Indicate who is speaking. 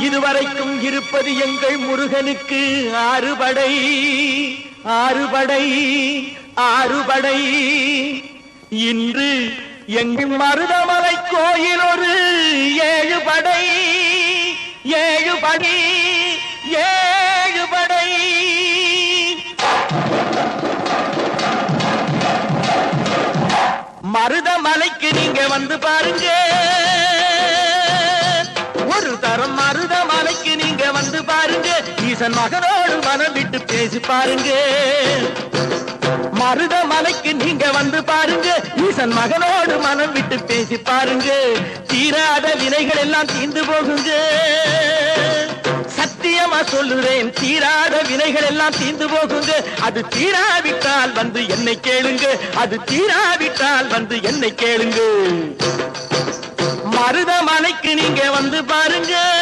Speaker 1: இதுவரைக்கும் இருப்பது எங்கள் முருகனுக்கு ஆறுபடை ஆறுபடை ஆறுபடை. இன்று எங்கள் மருதமலை கோயில் ஒரு ஏழுபடை ஏழுபடை ஏழுபடை. மருதமலைக்கு நீங்க வந்து பாருங்க, ஒரு தரம் மருதமலைக்கு நீங்க வந்து பாருங்க. ஈசன் மகனோடு மனம் விட்டு பேசி பாருங்க. மருதமலைக்கு நீங்க வந்து பாருங்க, ஈசன் மகனோடு மனம் விட்டு பேசி பாருங்க. தீராத வினைகள் எல்லாம் தீர்ந்து போகுங்க. சத்தியமா சொல்லுறேன், தீராத வினைகள் எல்லாம் தீர்ந்து போகுங்க. அது தீராவிட்டால் வந்து என்னை கேளுங்க, அது தீராவிட்டால் வந்து என்னை கேளுங்க. மருதமலைக்கு நீங்க வந்து பாருங்க.